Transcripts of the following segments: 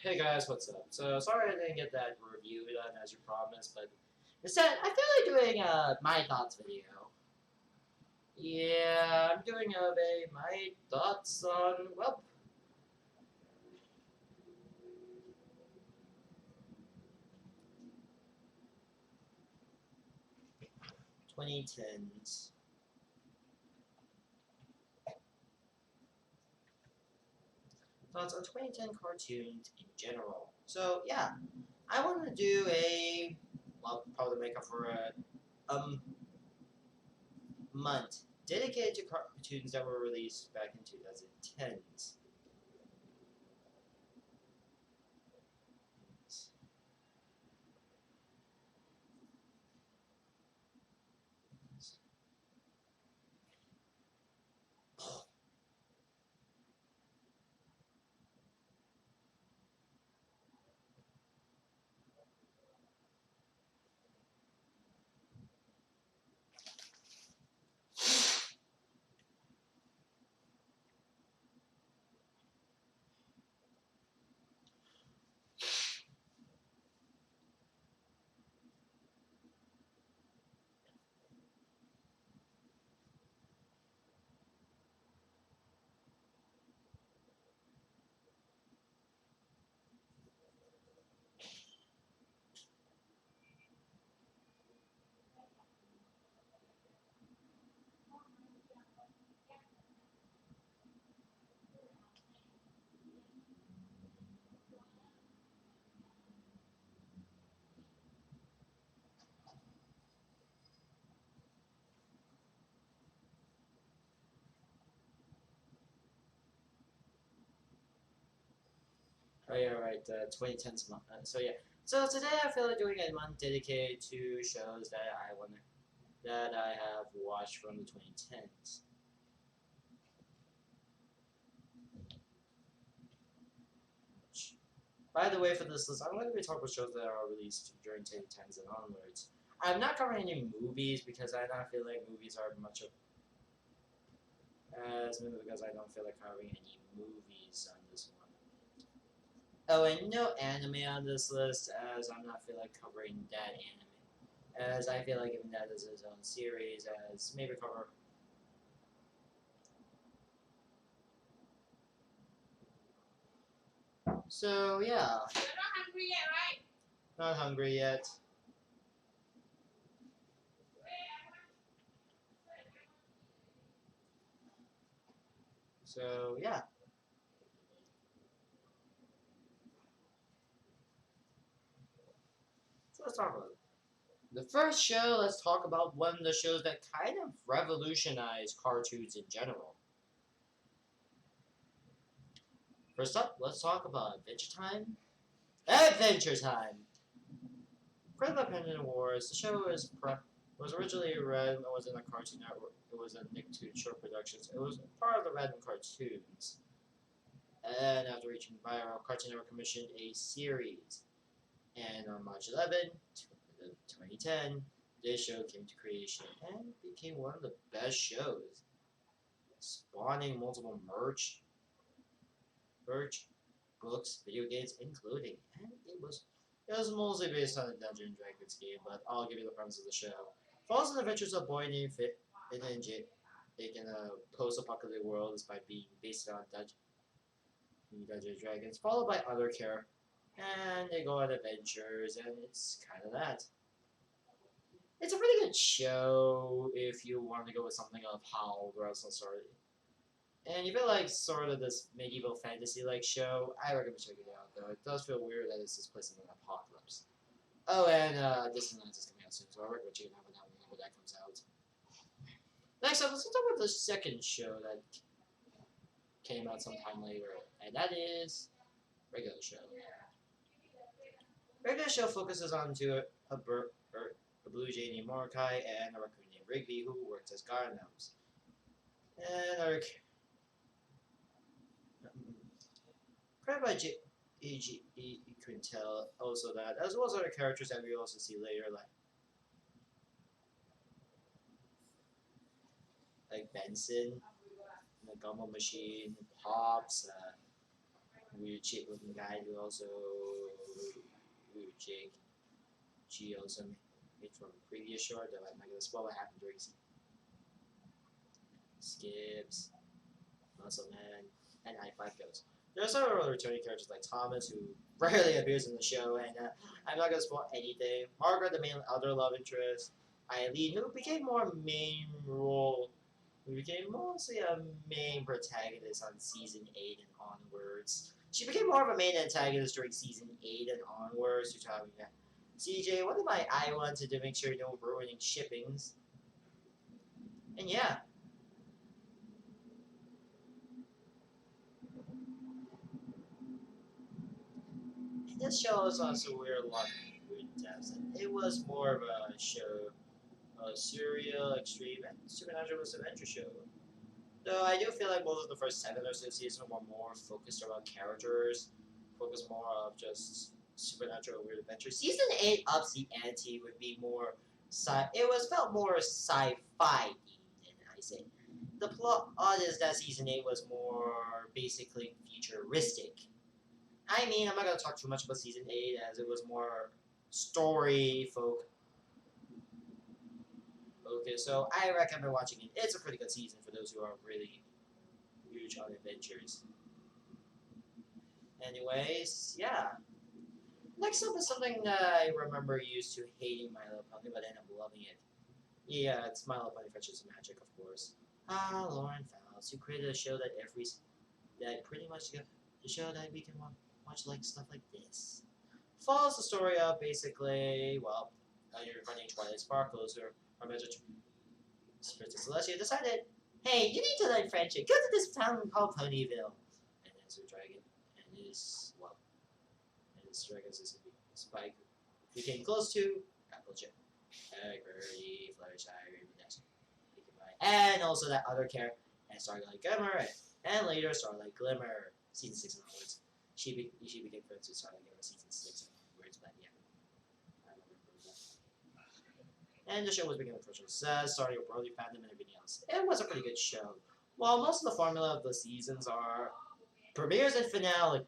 Hey guys, what's up? So sorry I didn't get that review done as you promised, but instead I feel like doing a my thoughts video. Yeah, I'm doing my thoughts on 2010s thoughts on 2010 cartoons in general. So yeah, I want to do probably make up for a um month dedicated to cartoons that were released back in 2010s. Oh yeah, right. 2010s month. So yeah. So today I feel like doing a month dedicated to shows that I have watched from the 2010s. By the way, for this list, I'm going to be talking about shows that are released during 2010s and onwards. I'm not covering any movies because I don't feel like movies are much of as mainly because I don't feel like covering any movies on this one. Oh, and no anime on this list, as I'm not feel like covering that anime. As I feel like giving that as its own series, as maybe cover. So yeah, You're not hungry yet, right? not hungry yet. So yeah, so let's talk about it. The first show, let's talk about one of the shows that kind of revolutionized cartoons in general. First up, let's talk about Adventure Time. Adventure Time! Created by Penguin Wars, the show was originally Red and was in a Cartoon Network. It was a Nicktoon Show Productions. It was part of the Red Cartoons. And after reaching viral, Cartoon Network commissioned a series. And on March 11, 2010, this show came to creation and became one of the best shows, spawning multiple merch, books, video games, including, and it was mostly based on a Dungeons and Dragons game, but I'll give you the premise of the show. Follows the adventures of a boy named Fit in a post-apocalyptic world despite being based on Dungeons and Dragons, followed by other characters, and they go on adventures, and it's kind of that. It's a pretty good show if you want to go with something of how the wrestling started. And you feel like sort of this medieval fantasy like show, I recommend checking it out though. It does feel weird that it's just placed in an apocalypse. Oh, and Disneyland is coming out soon, so I recommend checking out when that comes out. Next up, let's talk about the second show that came out sometime later, and that is regular show. Regular show focuses on a blue jay named Mordecai and a raccoon named Rigby who works as guard gnomes. And our created by you can tell also that, as well as other characters that we also see later, like Benson, the Gumball Machine, Pops, weird chick looking guy who also weird chick. She also made from a previous short, though I'm not gonna spoil what happened during Skips, Muscle Man, and High Five Goes. There are several other returning characters like Thomas, who rarely appears in the show, and I'm not gonna spoil anything. Margaret, the main other love interest. Eileen, who became more main role, who became mostly a main protagonist on season 8 and onwards. She became more of a main antagonist during season 8 and onwards. You're talking about CJ, what am I wanted to make sure no ruining shippings. And yeah, this show is also weird, a lot of weird depths. It was more of a show, a serial, extreme, and supernatural adventure show. Though I do feel like most of the first 7 or so seasons were more focused around characters, focused more of just supernatural weird adventure. Season 8 ups the ante would be more it was felt more sci-fi than I say. The plot is that season 8 was more basically futuristic. I mean, I'm not gonna talk too much about season 8 as it was more story focused. So I recommend watching it. It's a pretty good season for those who are really huge on adventures. Anyways, yeah. Next up is something that I remember used to hating My Little Pony, but end up loving it. Yeah, it's My Little Pony Friendship's Magic, of course. Lauren Fowles, who created a show that pretty much the show that we can watch like stuff like this. Follows the story of basically, well, you're running Twilight Sparkles, or our Magic Princess Celestia decided, hey, you need to learn friendship. Go to this town called Ponyville. And there's a dragon, and his dragon is Spike. He came close to Applejack, Birdie, Fluttershy, Raven Dash, and also that other character, and Starlight Glimmer, and later Starlight Glimmer, season 6 and onwards. She became friends with Starlight Glimmer season 6 and onwards, but yeah. And the show was beginning with Virtual Success, starting with Broly fandom and everything else. It was a pretty good show. While most of the formula of the seasons are premieres and finale,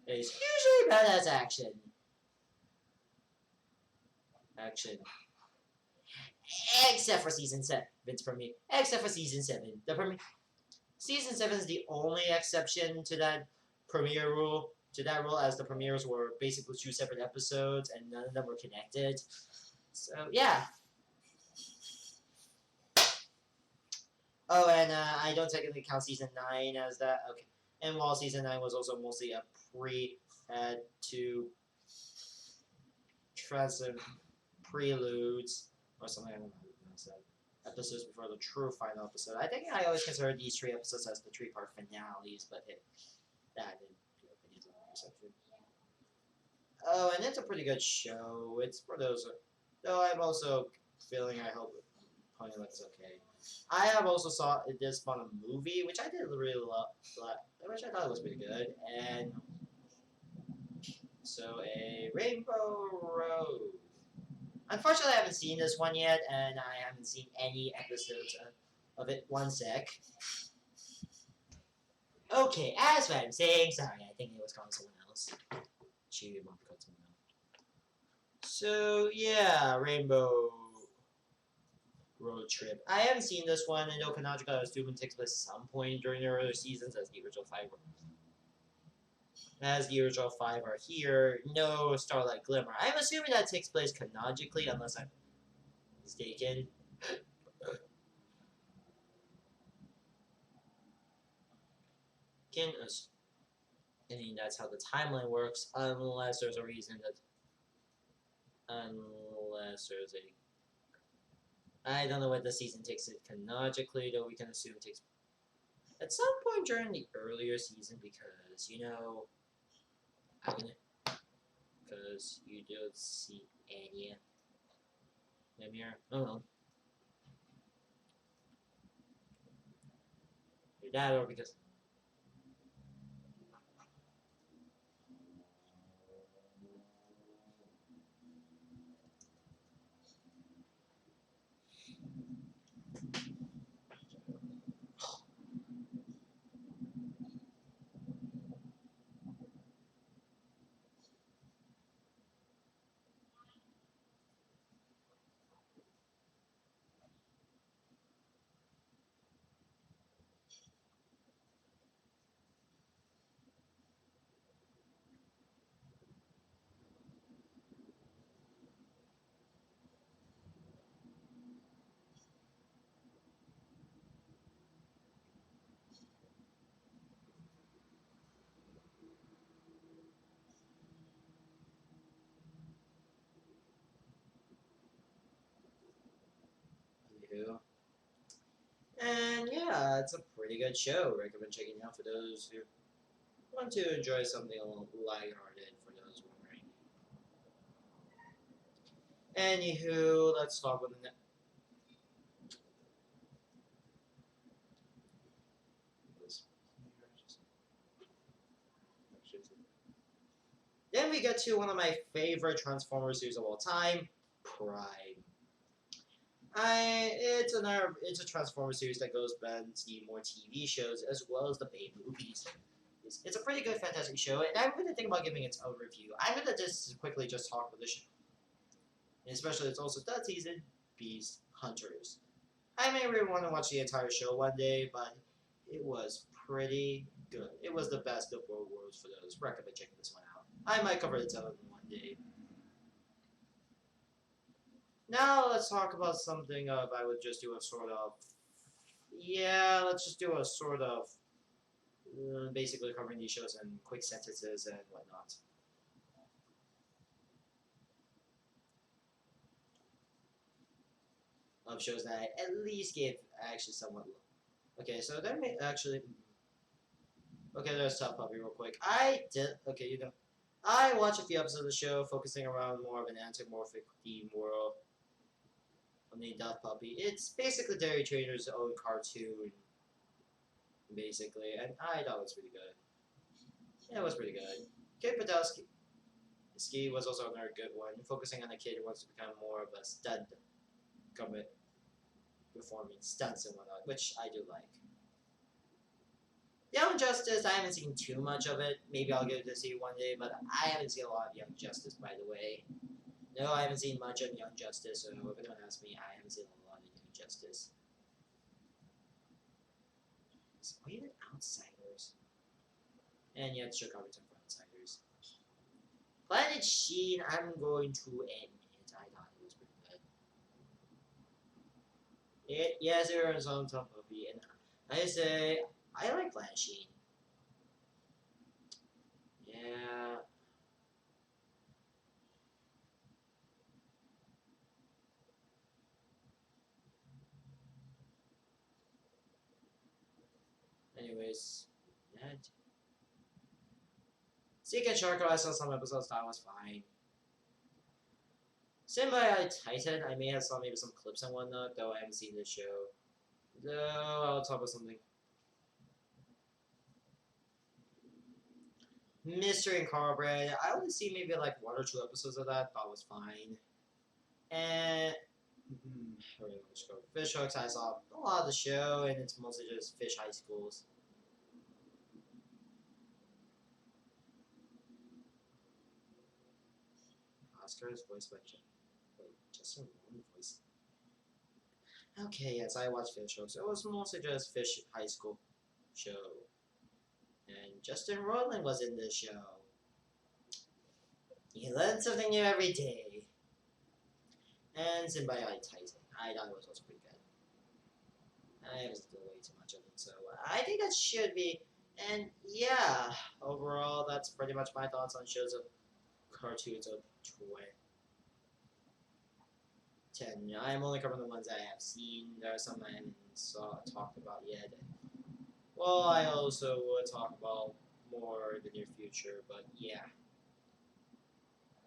it's usually badass action. Except for season 7, Vince premiere. Except for season 7. Season 7 is the only exception to that premiere rule. To that rule, as the premieres were basically 2 separate episodes and none of them were connected. So, yeah. Oh, and I don't technically count season 9 as that. Okay. And while season 9 was also mostly a had to try some preludes or something, I don't know how to pronounce that. Episodes before the true final episode. I think I always consider these 3 episodes as the 3-part finales, but that didn't do a reception. Oh, and it's a pretty good show. It's for those. Though I'm also feeling I hope Pony looks okay. I have also saw this on a movie, which I did really love, which I thought was pretty good, and so a Rainbow Road. Unfortunately, I haven't seen this one yet, and I haven't seen any episodes of it. One sec. Okay, as I'm saying, sorry, I think it was calling someone else. She won't call someone else. So yeah, Rainbow Road Trip. I haven't seen this one. I know Canonical Doom takes place at some point during the earlier seasons, as the original 5 are here. No Starlight Glimmer. I'm assuming that takes place canonically, unless I'm mistaken. I mean, that's how the timeline works, unless there's a reason that. Unless there's a. I don't know what the season takes it canonically, though we can assume it takes. At some point during the earlier season, because, you know. Because you don't see Anya. Lemire. Oh well. Your dad, or because. Who. And yeah, it's a pretty good show. Recommend checking it out for those who want to enjoy something a little lighthearted for those wondering. Anywho, let's talk about the next. Then we get to one of my favorite Transformers series of all time, Prime. It's a Transformers series that goes bends the more TV shows as well as the main movies. It's a pretty good, fantastic show, and I'm going to think about giving its own review. I'm going to just quickly just talk about the show, and especially it's also third season, Beast Hunters. I may really want to watch the entire show one day, but it was pretty good. It was the best of both worlds for those. Recommend checking this one out. I might cover it one day. Now let's talk about something of I would just do a sort of let's just do a sort of basically covering these shows in quick sentences and whatnot. Of shows that I at least gave actually somewhat low. Okay, so there may actually okay, there's Tough Puppy real quick. I watched a few episodes of the show focusing around more of an anthropomorphic theme world on the Tough Puppy. It's basically Dairy Trainer's own cartoon, basically, and I thought it was pretty good. Yeah, it was pretty good. Kid Podolsky Ski was also another good one, focusing on a kid who wants to become more of a stunt comic performing stunts and whatnot, which I do like. Young Justice, I haven't seen too much of it. Maybe I'll get to see one day, but I haven't seen a lot of Young Justice, by the way. No, I haven't seen much of Young Justice, so if anyone asks me, I haven't seen a lot of Young Justice. Or even Outsiders. And yet, Chicago for Outsiders. Planet Sheen, I'm going to admit, I thought it was pretty good. Yes, there was on top of me, and I say, I like Planet Sheen. Yeah. Anyways, yeah. Seek and Sharko, I saw some episodes, that was fine. Symbiote Titan, I may have saw maybe some clips and whatnot, though I haven't seen the show. Though, I'll talk about something. Mystery Incorporated, I only see maybe like 1 or 2 episodes of that, thought was fine. And Fish Hooks, I saw a lot of the show, and it's mostly just fish high schools. Oscar's voiced by Justin Roiland voice. Okay, yes, I watched Fish Hooks. It was mostly just fish high school show. And Justin Roiland was in this show. You learn something new every day. And Symbiote Titan. I thought it was also pretty good. I haven't seen way too much of it, so I think that should be. And yeah, overall, that's pretty much my thoughts on shows of cartoons of 2010. I'm only covering the ones I have seen. There are some I haven't talked about yet. Well, I also will talk about more in the near future, but yeah.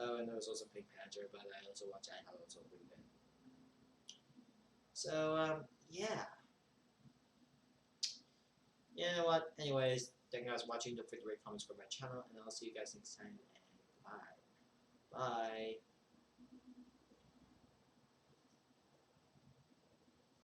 Oh, and there was also Pink Panther, but I also watched that. That was also pretty good. So, yeah. You know what? Anyways, thank you guys for watching. Don't forget to rate, comments, for my channel, and I'll see you guys next time. And bye. Bye.